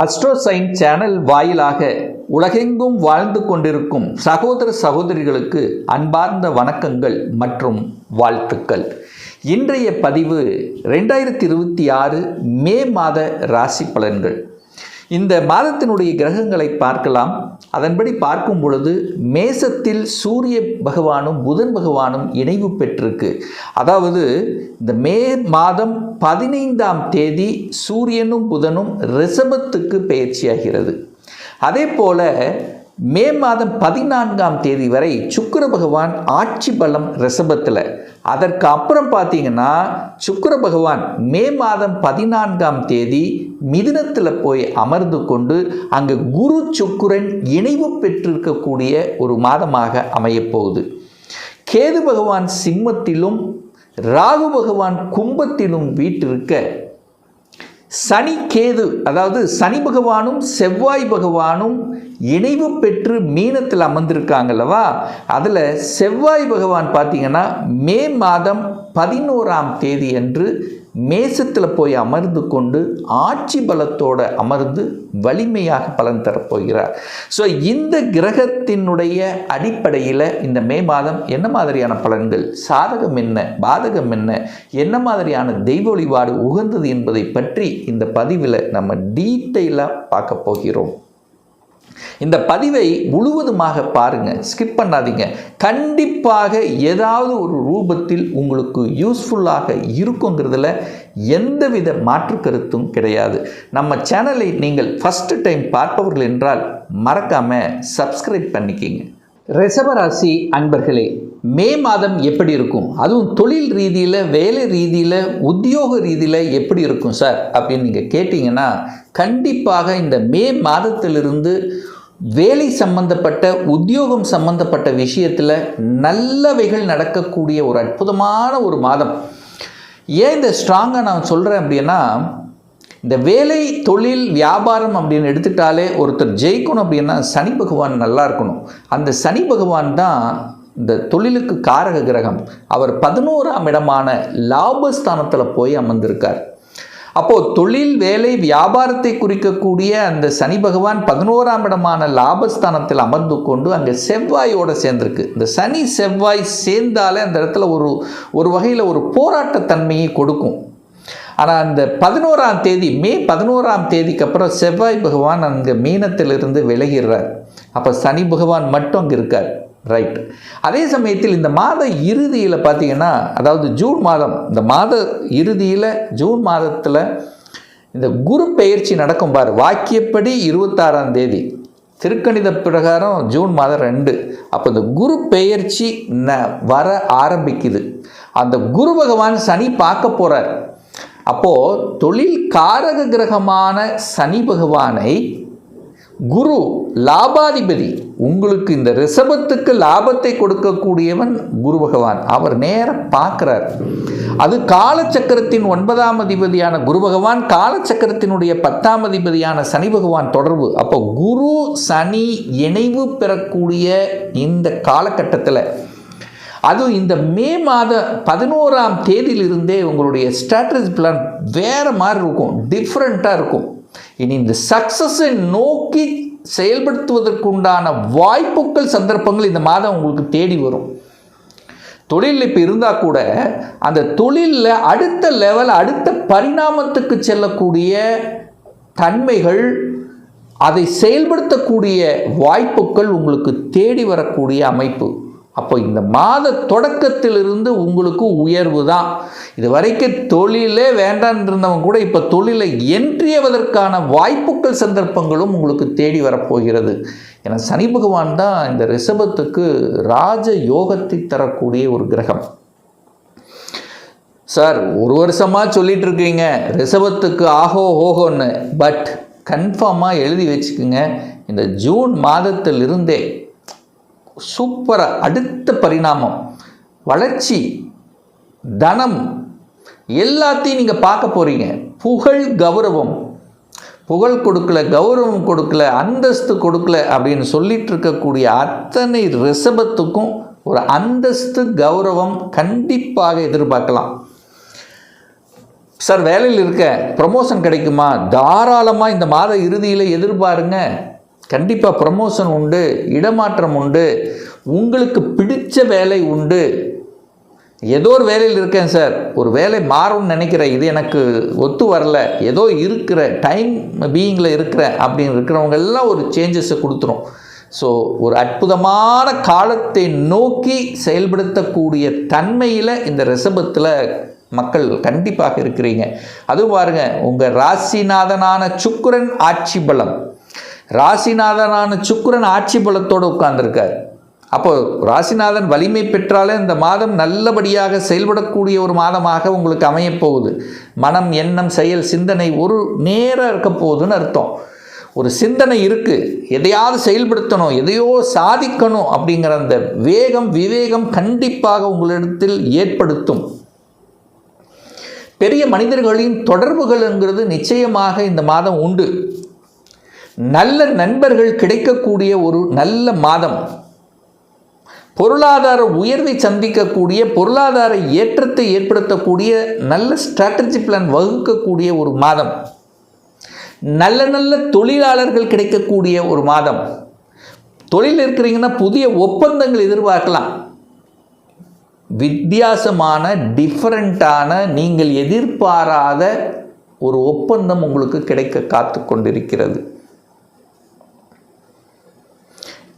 அஸ்ட்ரோசைன் channel வாயிலாக உலகெங்கும் வாழ்ந்து கொண்டிருக்கும் சகோதர சகோதரிகளுக்கு அன்பார்ந்த வணக்கங்கள் மற்றும் வாழ்த்துக்கள். இன்றைய பதிவு 2026 மே மாத ராசி பலன்கள். இந்த மாதத்தினுடைய கிரகங்களை பார்க்கலாம். அதன்படி பார்க்கும் பொழுது மேசத்தில் சூரிய பகவானும் புதன் பகவானும் இணைவு பெற்றிருக்கு. அதாவது இந்த மே மாதம் 15ஆம் தேதி சூரியனும் புதனும் ரிஷபத்துக்கு பெயர்ச்சியாகிறது. அதே போல மே மாதம் 14ஆம் தேதி வரை சுக்கிர பகவான் ஆட்சி பலம் ரிஷபத்தில். அதற்கு அப்புறம் பார்த்தீங்கன்னா சுக்கிர பகவான் மே மாதம் 14ஆம் தேதி மிதுனத்தில் போய் அமர்ந்து கொண்டு அங்கு குரு சுக்கிரன் இணைவு பெற்றிருக்கக்கூடிய ஒரு மாதமாக அமையப்போகுது. கேது பகவான் சிம்மத்திலும் ராகு பகவான் கும்பத்திலும் வீற்றிருக்க, சனி கேது அதாவது சனி பகவானும் செவ்வாய் பகவானும் இணைவு பெற்று மீனத்தில் அமர்ந்திருக்காங்கல்லவா. அதில் செவ்வாய் பகவான் பார்த்தீங்கன்னா மே மாதம் 11ஆம் தேதி அன்று மேசத்தில் போய் அமர்ந்து கொண்டு ஆட்சி பலத்தோடு அமர்ந்து வலிமையாக பலன் தரப்போகிறார். ஸோ இந்த கிரகத்தினுடைய அடிப்படையில் இந்த மே மாதம் என்ன மாதிரியான பலன்கள், சாதகம் என்ன, பாதகம் என்ன, என்ன மாதிரியான தெய்வ வழிபாடு உகந்தது என்பதை பற்றி இந்த பதிவில் நம்ம டீட்டெயிலாக பார்க்க போகிறோம். இந்த பதிவை முழுவதுமாக பாருங்கள், ஸ்கிப் பண்ணாதீங்க. கண்டிப்பாக ஏதாவது ஒரு ரூபத்தில் உங்களுக்கு யூஸ்ஃபுல்லாக இருக்குங்கிறதுல எந்தவித மாற்று கருத்தும் கிடையாது. நம்ம சேனலை நீங்கள் ஃபஸ்ட்டு டைம் பார்ப்பவர்கள் என்றால் மறக்காமல் சப்ஸ்கிரைப் பண்ணிக்கிங்க. ரிஷபராசி அன்பர்களே, மே மாதம் எப்படி இருக்கும், அதுவும் தொழில் ரீதியில், வேலை ரீதியில், உத்தியோக ரீதியில் எப்படி இருக்கும் சார் அப்படின்னு நீங்கள் கேட்டிங்கன்னா, கண்டிப்பாக இந்த மே மாதத்திலிருந்து வேலை சம்பந்தப்பட்ட, உத்தியோகம் சம்பந்தப்பட்ட விஷயத்தில் நல்லவைகள் நடக்கக்கூடிய ஒரு அற்புதமான ஒரு மாதம். ஏன் இந்த ஸ்ட்ராங்காக நான் சொல்கிறேன் அப்படின்னா, இந்த வேலை, தொழில், வியாபாரம் அப்படின்னு எடுத்துட்டாலே ஒருத்தர் ஜெயிக்கணும் அப்படின்னா சனி பகவான் நல்லா இருக்கணும். அந்த சனி பகவான் தான் இந்த தொழிலுக்கு காரக கிரகம். அவர் 11ஆம் இடமான லாபஸ்தானத்தில் போய் அமர்ந்திருக்கார். அப்போது தொழில், வேலை, வியாபாரத்தை குறிக்கக்கூடிய அந்த சனி பகவான் 11ஆம் இடமான லாபஸ்தானத்தில் அமர்ந்து கொண்டு அங்கே செவ்வாயோடு சேர்ந்திருக்கு. இந்த சனி செவ்வாய் சேர்ந்தாலே அந்த இடத்துல ஒரு வகையில் ஒரு போராட்டத்தன்மையை கொடுக்கும். ஆனால் அந்த 11ஆம் தேதி, மே 11ஆம் தேதிக்கு அப்புறம் செவ்வாய் பகவான் அங்கே மீனத்திலிருந்து விலகிறார். அப்போ சனி பகவான் மட்டும் அங்கே இருக்கார். ரைட். அதே சமயத்தில் இந்த மாத இறுதியில் பார்த்தீங்கன்னா, அதாவது ஜூன் மாதம், இந்த மாத இறுதியில் ஜூன் மாதத்தில் இந்த குரு பெயர்ச்சி நடக்கும் பார். வாக்கியப்படி 26ஆம் தேதி, திருக்கணித பிரகாரம் ஜூன் மாதம் 2. அப்போ இந்த குரு பெயர்ச்சி வர ஆரம்பிக்குது. அந்த குரு பகவான் சனி பார்க்க போகிறார். அப்போது தொழில் காரக கிரகமான சனி பகவானை குரு லாபாதிபதி, உங்களுக்கு இந்த ரிஷபத்துக்கு லாபத்தை கொடுக்கக்கூடியவன் குரு பகவான், அவர் நேர பார்க்கிறார். அது காலச்சக்கரத்தின் 9ஆம் அதிபதியான குரு பகவான், காலச்சக்கரத்தினுடைய 10ஆம் அதிபதியான சனி பகவான் தொடர்பு. அப்போ குரு சனி இணைவு பெறக்கூடிய இந்த காலகட்டத்தில், அதுவும் இந்த மே மாத 11ஆம் தேதியிலிருந்தே உங்களுடைய ஸ்ட்ராட்டஜி பிளான் வேறு மாதிரி இருக்கும், டிஃப்ரெண்ட்டாக இருக்கும். இனி இந்த சக்ஸஸை நோக்கி செயல்படுத்துவதற்குண்டான வாய்ப்புகள், சந்தர்ப்பங்கள் இந்த மாதம் உங்களுக்கு தேடி வரும். தொழில் இப்போ இருந்தால் கூட அந்த தொழிலில் அடுத்த லெவல், அடுத்த பரிணாமத்துக்கு செல்லக்கூடிய தன்மைகள், அதை செயல்படுத்தக்கூடிய வாய்ப்புகள் உங்களுக்கு தேடி வரக்கூடிய அமைப்பு. அப்போ இந்த மாத தொடக்கத்திலிருந்து உங்களுக்கு உயர்வு தான். இது வரைக்கும் தொழிலே வேண்டான் இருந்தவங்க கூட இப்போ தொழிலை என்ட்ரியாவதற்கான வாய்ப்புகள், சந்தர்ப்பங்களும் உங்களுக்கு தேடி வரப்போகிறது. ஏன்னா சனி பகவான் தான் இந்த ரிஷபத்துக்கு ராஜ யோகத்தை தரக்கூடிய ஒரு கிரகம். சார், ஒரு வருஷமாக சொல்லிட்டு இருக்கீங்க ரிஷபத்துக்கு ஆஹோ ஓஹோன்னு, பட் கன்ஃபார்மாக எழுதி வச்சுக்குங்க, இந்த ஜூன் மாதத்திலிருந்தே சூப்பராக அடுத்த பரிணாமம், வளர்ச்சி, தனம் எல்லாத்தையும் நீங்கள் பார்க்க போகிறீங்க. புகழ், கௌரவம், புகழ் கொடுக்கல, கௌரவம் கொடுக்கல, அந்தஸ்து கொடுக்கல அப்படின்னு சொல்லிட்டு இருக்கக்கூடிய அத்தனை ரிஷபத்துக்கும் ஒரு அந்தஸ்து, கௌரவம் கண்டிப்பாக எதிர்பார்க்கலாம். சார் வேலையில் இருக்க ப்ரமோஷன் கிடைக்குமா? தாராளமாக இந்த மாத இறுதியில் எதிர்பாருங்க. கண்டிப்பாக ப்ரமோஷன் உண்டு, இடமாற்றம் உண்டு, உங்களுக்கு பிடிச்ச வேலை உண்டு. ஏதோ ஒரு வேலையில் இருக்கேன் சார், ஒரு வேலை மாறும்னு நினைக்கிறேன், இது எனக்கு ஒத்து வரல, ஏதோ இருக்கிற டைம் பீயிங்கில் இருக்கிறேன் அப்படின்னு இருக்கிறவங்க எல்லாம் ஒரு சேஞ்சஸை கொடுத்துரும். ஸோ ஒரு அற்புதமான காலத்தை நோக்கி செயல்படுத்தக்கூடிய தன்மையில் இந்த ரிஷபத்தில் மக்கள் கண்டிப்பாக இருக்கிறீங்க. அதுவும் பாருங்க, உங்கள் ராசிநாதனான சுக்கிரன் ஆட்சி பலம், ராசிநாதனான சுக்கிரன் ஆட்சி பலத்தோடு உட்கார்ந்துருக்கார். அப்போ ராசிநாதன் வலிமை பெற்றாலே இந்த மாதம் நல்லபடியாக செயல்படக்கூடிய ஒரு மாதமாக உங்களுக்கு அமையப்போகுது. மனம், எண்ணம், செயல், சிந்தனை ஒரு நேராக இருக்க போகுதுன்னு அர்த்தம். ஒரு சிந்தனை இருக்குது, எதையாவது செயல்படுத்தணும், எதையோ சாதிக்கணும் அப்படிங்கிற அந்த வேகம், விவேகம் கண்டிப்பாக உங்களிடத்தில் ஏற்படுத்தும். பெரிய மனிதர்களின் தொடர்புகள்ங்கிறது நிச்சயமாக இந்த மாதம் உண்டு. நல்ல நண்பர்கள் கிடைக்கக்கூடிய ஒரு நல்ல மாதம். பொருளாதார உயர்வை சந்திக்கக்கூடிய, பொருளாதார ஏற்றத்தை ஏற்படுத்தக்கூடிய, நல்ல ஸ்ட்ராட்டஜி பிளான் வகுக்கக்கூடிய ஒரு மாதம். நல்ல நல்ல தொழிலாளர்கள் கிடைக்கக்கூடிய ஒரு மாதம். தொழில் இருக்கிறீங்கன்னா புதிய ஒப்பந்தங்கள் எதிர்பார்க்கலாம். வித்தியாசமான, டிஃபரண்டான, நீங்கள் எதிர்பாராத ஒரு ஒப்பந்தம் உங்களுக்கு கிடைக்க காத்து கொண்டிருக்கிறது.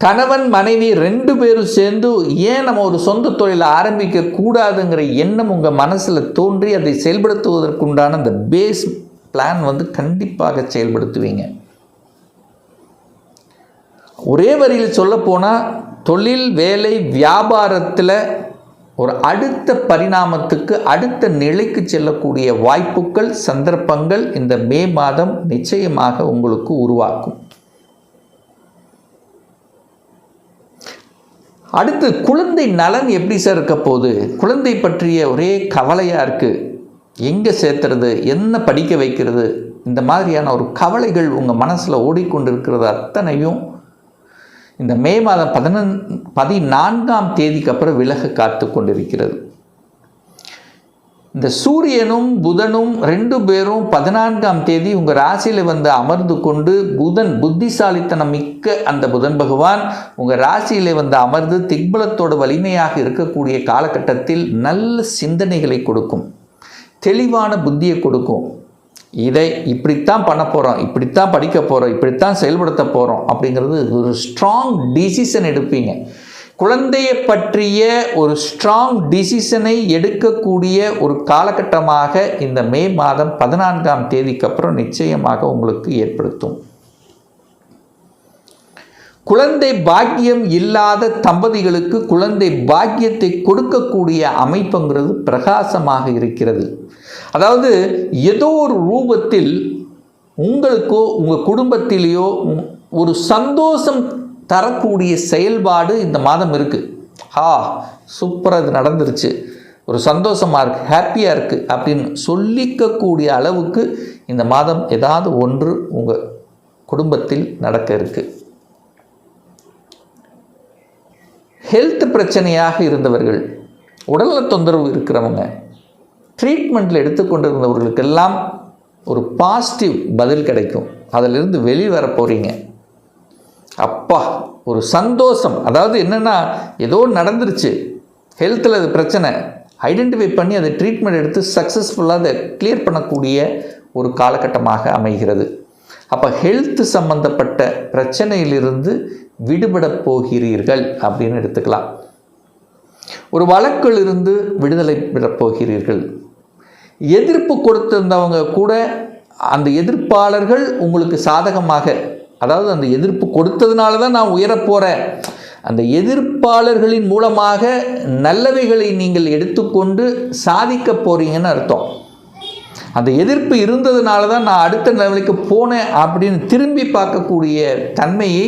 கணவன் மனைவி 2 பேரும் சேர்ந்து ஏன் நம்ம ஒரு சொந்த தொழிலை ஆரம்பிக்க கூடாதுங்கிற எண்ணம் உங்கள் மனசில் தோன்றி அதை செயல்படுத்துவதற்குண்டான அந்த பேஸ் பிளான் கண்டிப்பாக செயல்படுத்துவீங்க. ஒரே வரியில் சொல்லப்போனால் தொழில், வேலை, வியாபாரத்தில் ஒரு அடுத்த பரிணாமத்துக்கு, அடுத்த நிலைக்கு செல்லக்கூடிய வாய்ப்புகள், சந்தர்ப்பங்கள் இந்த மே மாதம் நிச்சயமாக உங்களுக்கு உருவாக்கும். அடுத்து குழந்தை நலன் எப்படி சார் இருக்க போகுது? குழந்தை பற்றிய ஒரே கவலையாக இருக்குது. எங்கே சேர்த்துறது, என்ன படிக்க வைக்கிறது, இந்த மாதிரியான ஒரு கவலைகள் உங்கள் மனசில் ஓடிக்கொண்டிருக்கிறது அத்தனையும் இந்த மே மாதம் 14ஆம் தேதிக்கு அப்புறம் விலக காத்து கொண்டிருக்கிறது. இந்த சூரியனும் புதனும் 2 பேரும் 14ஆம் தேதி உங்கள் ராசியில் அமர்ந்து கொண்டு, புதன் புத்திசாலித்தனம் மிக்க அந்த புதன் பகவான் உங்கள் ராசியில் அமர்ந்து திக்பலத்தோடு வலிமையாக இருக்கக்கூடிய காலகட்டத்தில் நல்ல சிந்தனைகளை கொடுக்கும், தெளிவான புத்தியை கொடுக்கும். இதை இப்படித்தான் பண்ண போகிறோம், இப்படித்தான் படிக்க போகிறோம், இப்படித்தான் செயல்படுத்த போகிறோம் அப்படிங்கிறது ஒரு ஸ்ட்ராங் டிசிஷன் எடுப்பீங்க. குழந்தையை பற்றிய ஒரு ஸ்ட்ராங் டிசிஷனை எடுக்கக்கூடிய ஒரு காலகட்டமாக இந்த மே மாதம் 14ஆம் தேதிக்கு அப்புறம் நிச்சயமாக உங்களுக்கு ஏற்படுத்தும். குழந்தை பாக்கியம் இல்லாத தம்பதிகளுக்கு குழந்தை பாக்கியத்தை கொடுக்கக்கூடிய அமைப்புங்கிறது பிரகாசமாக இருக்கிறது. அதாவது ஏதோ ஒரு ரூபத்தில் உங்களுக்கோ உங்கள் குடும்பத்திலேயோ ஒரு சந்தோஷம் தரக்கூடிய செயல்பாடு இந்த மாதம் இருக்குது. சூப்பராக இது நடந்துருச்சு, ஒரு சந்தோஷமாக இருக்குது, ஹாப்பியாக இருக்குது அப்படின்னு சொல்லிக்கக்கூடிய அளவுக்கு இந்த மாதம் ஏதாவது ஒன்று உங்கள் குடும்பத்தில் நடக்க இருக்குது. ஹெல்த் பிரச்சனையாக இருந்தவர்கள், உடல்நல தொந்தரவு இருக்கிறவங்க, ட்ரீட்மெண்ட்டில் எடுத்துக்கொண்டிருந்தவர்களுக்கெல்லாம் ஒரு பாசிட்டிவ் பதில் கிடைக்கும். அதிலிருந்து வெளிவர போகிறீங்க. அப்பா, ஒரு சந்தோஷம். அதாவது என்னென்னா, ஏதோ நடந்துருச்சு, ஹெல்த்தில் அது பிரச்சனை, ஐடென்டிஃபை பண்ணி அதை ட்ரீட்மெண்ட் எடுத்து சக்ஸஸ்ஃபுல்லாக அதை கிளியர் பண்ணக்கூடிய ஒரு காலகட்டமாக அமைகிறது. அப்போ ஹெல்த் சம்பந்தப்பட்ட பிரச்சனையிலிருந்து விடுபட போகிறீர்கள் அப்படின்னு எடுத்துக்கலாம். ஒரு வழக்கிலிருந்து விடுதலை பெறப் போகிறீர்கள். எதிர்ப்பு கொடுத்திருந்தவங்க கூட அந்த எதிர்ப்பாளர்கள் உங்களுக்கு சாதகமாக, அதாவது அந்த எதிர்ப்பு கொடுத்ததுனால தான் நான் உயரப்போகிறேன், அந்த எதிர்ப்பாளர்களின் மூலமாக நல்லவைகளை நீங்கள் எடுத்துக்கொண்டு சாதிக்க போகிறீங்கன்னு அர்த்தம். அந்த எதிர்ப்பு இருந்ததுனால தான் நான் அடுத்த நிலைக்கு போனேன் அப்படின்னு திரும்பி பார்க்கக்கூடிய தன்மையை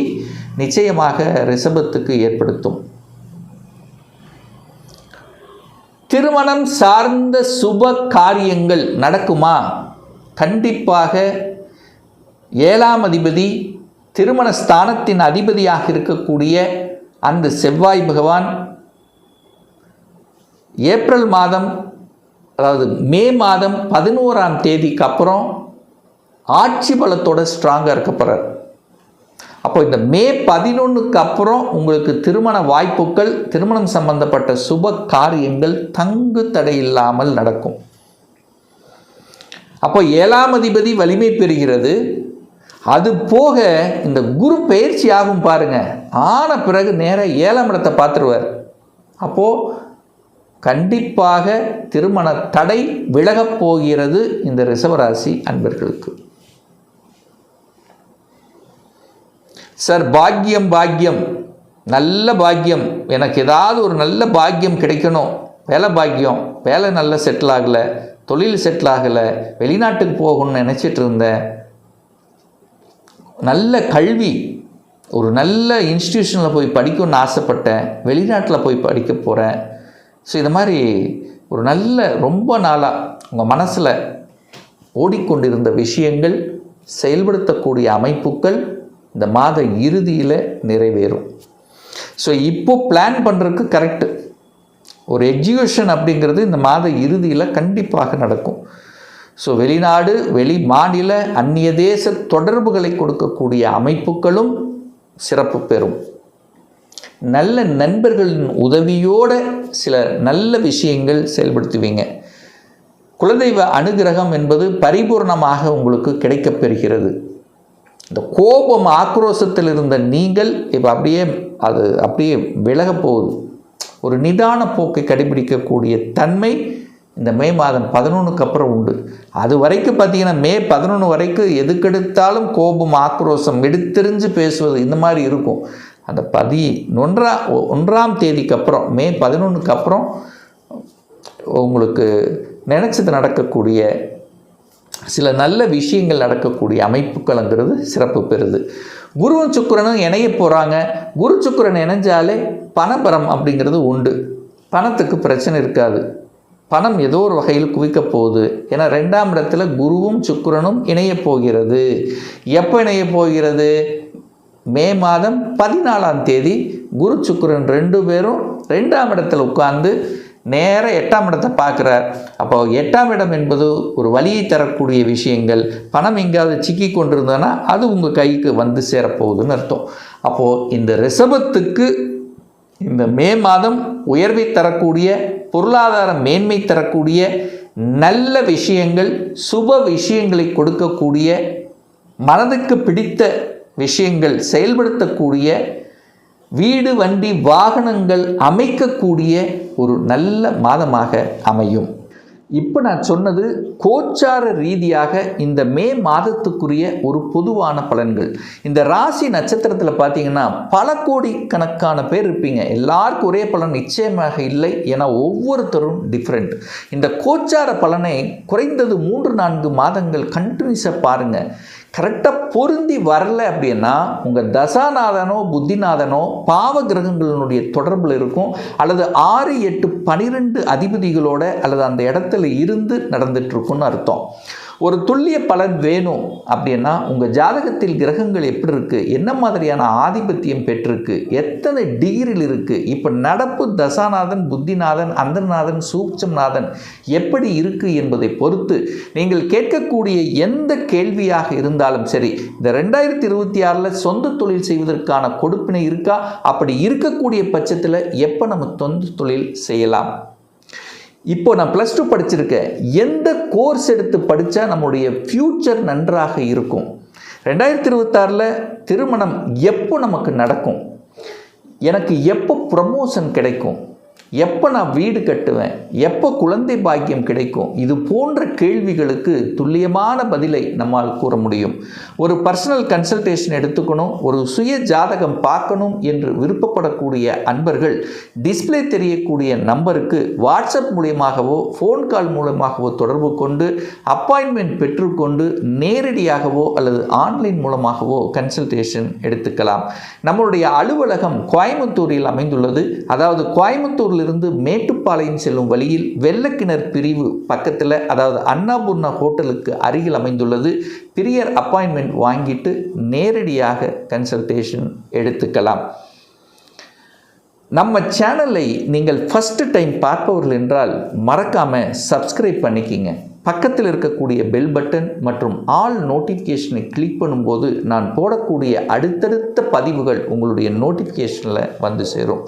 நிச்சயமாக ரிஷபத்துக்கு ஏற்படுத்தும். திருமணம் சார்ந்த சுப காரியங்கள் நடக்குமா? கண்டிப்பாக 7ஆம் அதிபதி, திருமண ஸ்தானத்தின் அதிபதியாக இருக்கக்கூடிய அந்த செவ்வாய் பகவான் ஏப்ரல் மாதம் அதாவது மே மாதம் 11ஆம் தேதிக்கு அப்புறம் ஆட்சி பலத்தோட ஸ்ட்ராங்காக இருக்க போகிறார். அப்போ இந்த மே 11க்கு அப்புறம் உங்களுக்கு திருமண வாய்ப்புகள், திருமணம் சம்பந்தப்பட்ட சுப காரியங்கள் தங்கு தடை இல்லாமல் நடக்கும். அப்போ 7ஆம் அதிபதி வலிமை பெறுகிறது. அது போக இந்த குரு பயிற்சி ஆகும் பாருங்க, ஆன பிறகு நேராக 7ஆம் இடத்தை பார்த்துருவார். அப்போது கண்டிப்பாக திருமண தடை விலகப் போகிறது இந்த ரிஷபராசி அன்பர்களுக்கு. சார் பாக்கியம் பாக்கியம், நல்ல பாக்கியம், எனக்கு ஏதாவது ஒரு நல்ல பாக்கியம் கிடைக்கணும், வேலை பாக்கியம், வேலை நல்லா செட்டில் ஆகலை, தொழில் செட்டில் ஆகலை, வெளிநாட்டுக்கு போகணும்னு நினச்சிட்டு இருந்தேன், நல்ல கல்வி, ஒரு நல்ல இன்ஸ்டிடியூஷனில் போய் படிக்கணும்னு ஆசைப்பட்டேன், வெளிநாட்டில் போய் படிக்க போகிறேன். ஸோ இது மாதிரி ஒரு நல்ல ரொம்ப நாளாக உங்கள் மனசில் ஓடிக்கொண்டிருந்த விஷயங்கள், செயல்படுத்தக்கூடிய அமைப்புகள் இந்த மாத இறுதியில் நிறைவேறும். ஸோ இப்போ பிளான் பண்ணுறதுக்கு கரெக்டு. ஒரு எக்ஸிக்யூஷன் அப்படிங்கிறது இந்த மாத இறுதியில் கண்டிப்பாக நடக்கும். ஸோ வெளிநாடு, வெளி மாநில, அந்நிய தேச தொடர்புகளை கொடுக்கக்கூடிய அமைப்புகளும் சிறப்பு பெறும். நல்ல நண்பர்களின் உதவியோடு சில நல்ல விஷயங்கள் செயல்படுத்துவீங்க. குலதெய்வ அனுகிரகம் என்பது பரிபூர்ணமாக உங்களுக்கு கிடைக்கப்பெறுகிறது. இந்த கோபம், ஆக்ரோஷத்தில் இருந்த நீங்கள் இப்போ அப்படியே விலக போகுது. ஒரு நிதான போக்கை கடைபிடிக்கக்கூடிய தன்மை இந்த மே மாதம் 11க்கு அப்புறம் உண்டு. அது வரைக்கும் பார்த்தீங்கன்னா மே 11 வரைக்கும் எதுக்கெடுத்தாலும் கோபம், ஆக்ரோஷம், எடுத்தெறிஞ்சு பேசுவது இந்த மாதிரி இருக்கும். அந்த 11ஆம் தேதிக்கு அப்புறம், மே 11க்கு அப்புறம் உங்களுக்கு நினச்சது நடக்கக்கூடிய சில நல்ல விஷயங்கள் நடக்கக்கூடிய அமைப்புகள்ங்கிறது சிறப்பு பெறுது. குருவும் சுக்கிரனும் இணைய போகிறாங்க. குரு சுக்கிரன் இணைஞ்சாலே பணபரம் அப்படிங்கிறது உண்டு. பணத்துக்கு பிரச்சனை இருக்காது. பணம் ஏதோ ஒரு வகையில் குவிக்க போகுது. ஏன்னா 2ஆம் இடத்துல குருவும் சுக்கிரனும் இணைய போகிறது. எப்போ இணைய போகிறது? மே மாதம் 14ஆம் தேதி குரு சுக்கிரன் 2 பேரும் 2ஆம் இடத்துல உட்கார்ந்து நேராக 8ஆம் இடத்தை பார்க்குறார். அப்போ 8ஆம் இடம் என்பது ஒரு வலியை தரக்கூடிய விஷயங்கள். பணம் எங்கேயாவது சிக்கி கொண்டிருந்தோன்னா அது உங்கள் கைக்கு வந்து சேரப்போகுதுன்னு அர்த்தம். அப்போது இந்த ரிஷபத்துக்கு இந்த மே மாதம் உயர்வை தரக்கூடிய, பொருளாதார மேன்மை தரக்கூடிய நல்ல விஷயங்கள், சுப விஷயங்களை கொடுக்கக்கூடிய, மனதுக்கு பிடித்த விஷயங்கள் செயல்படுத்தக்கூடிய, வீடு, வண்டி, வாகனங்கள் அமைக்கக்கூடிய ஒரு நல்ல மாதமாக அமையும். இப்போ நான் சொன்னது கோச்சார ரீதியாக இந்த மே மாதத்துக்குரிய ஒரு பொதுவான பலன்கள். இந்த ராசி நட்சத்திரத்தில் பார்த்தீங்கன்னா பல கோடிக்கணக்கான பேர் இருப்பீங்க. எல்லாருக்கும் ஒரே பலன் நிச்சயமாக இல்லை. ஏன்னா ஒவ்வொருத்தரும் டிஃப்ரெண்ட். இந்த கோச்சார பலனை குறைந்தது 3-4 மாதங்கள் கண்டினியூஸாக பாருங்கள். கரெக்டாக பொருந்தி வரல அப்படின்னா உங்கள் தசாநாதனோ புத்திநாதனோ பாவ கிரகங்களினுடைய தொடர்பில் இருக்கும், அல்லது 6, 8, 12 அதிபதிகளோட அல்லது அந்த இடத்துல இருந்து நடந்துட்டு இருக்குன்னு அர்த்தம். ஒரு துல்லிய பலன் வேணும் அப்படின்னா உங்கள் ஜாதகத்தில் கிரகங்கள் எப்படி இருக்குது, என்ன மாதிரியான ஆதிபத்தியம் பெற்றிருக்கு, எத்தனை டிகிரியில் இருக்குது, இப்போ நடப்பு தசாநாதன், புத்திநாதன், அந்தர்நாதன், சூட்சம்நாதன் எப்படி இருக்குது என்பதை பொறுத்து நீங்கள் கேட்கக்கூடிய எந்த கேள்வியாக இருந்தாலும் சரி, இந்த 2026 சொந்த தொழில் செய்வதற்கான கொடுப்பினை இருக்கா, அப்படி இருக்கக்கூடிய பட்சத்தில் எப்போ நம்ம சொந்த தொழில் செய்யலாம், இப்போ நான் +2 படிச்சிருக்கேன், எந்த கோர்ஸ் எடுத்து படித்தா நம்முடைய ஃப்யூச்சர் நன்றாக இருக்கும், 2026 திருமணம் எப்போ நமக்கு நடக்கும், எனக்கு எப்போ ப்ரமோஷன் கிடைக்கும், எப்போ நான் வீடு கட்டுவேன், எப்போ குழந்தை பாக்கியம் கிடைக்கும், இது போன்ற கேள்விகளுக்கு துல்லியமான பதிலை நம்மால் கூற முடியும். ஒரு பர்சனல் கன்சல்டேஷன் எடுத்துக்கணும், ஒரு சுய ஜாதகம் பார்க்கணும் என்று விருப்பப்படக்கூடிய அன்பர்கள் டிஸ்பிளே தெரியக்கூடிய நம்பருக்கு வாட்ஸ்அப் மூலமாகவோ ஃபோன் கால் மூலமாகவோ தொடர்பு கொண்டு அப்பாயின்மெண்ட் பெற்றுக்கொண்டு நேரடியாகவோ அல்லது ஆன்லைன் மூலமாகவோ கன்சல்டேஷன் எடுத்துக்கலாம். நம்மளுடைய அலுவலகம் கோயம்புத்தூரில் அமைந்துள்ளது. அதாவது கோயம்புத்தூரில் இருந்து மேட்டுப்பாளையம் செல்லும் வழியில் வெள்ளக்கிணர் பிரிவு பக்கத்தில், அதாவது அன்னபூர்ணா ஹோட்டலுக்கு அருகில் அமைந்துள்ளது. பிரியர் அப்பாயின்மெண்ட் வாங்கிட்டு நேரடியாக கன்சல்டேஷன் எடுத்துக்கலாம். நம்ம சேனலை நீங்கள் ஃபஸ்ட்டு டைம் பார்ப்பவர்கள் என்றால் மறக்காமல் சப்ஸ்கிரைப் பண்ணிக்கிங்க. பக்கத்தில் இருக்கக்கூடிய பெல் பட்டன் மற்றும் ஆல் நோட்டிஃபிகேஷனை கிளிக் பண்ணும்போது நான் போடக்கூடிய அடுத்தடுத்த பதிவுகள் உங்களுடைய நோட்டிஃபிகேஷனில் வந்து சேரும்.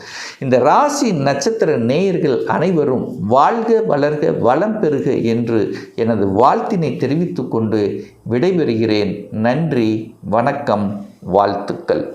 இந்த ராசி நட்சத்திர நேயர்கள் அனைவரும் வாழ்க வளர்க வளம் பெறுக என்று எனது வாழ்த்தினை தெரிவித்துக்கொண்டு விடைபெறுகிறேன். நன்றி, வணக்கம், வாழ்த்துக்கள்.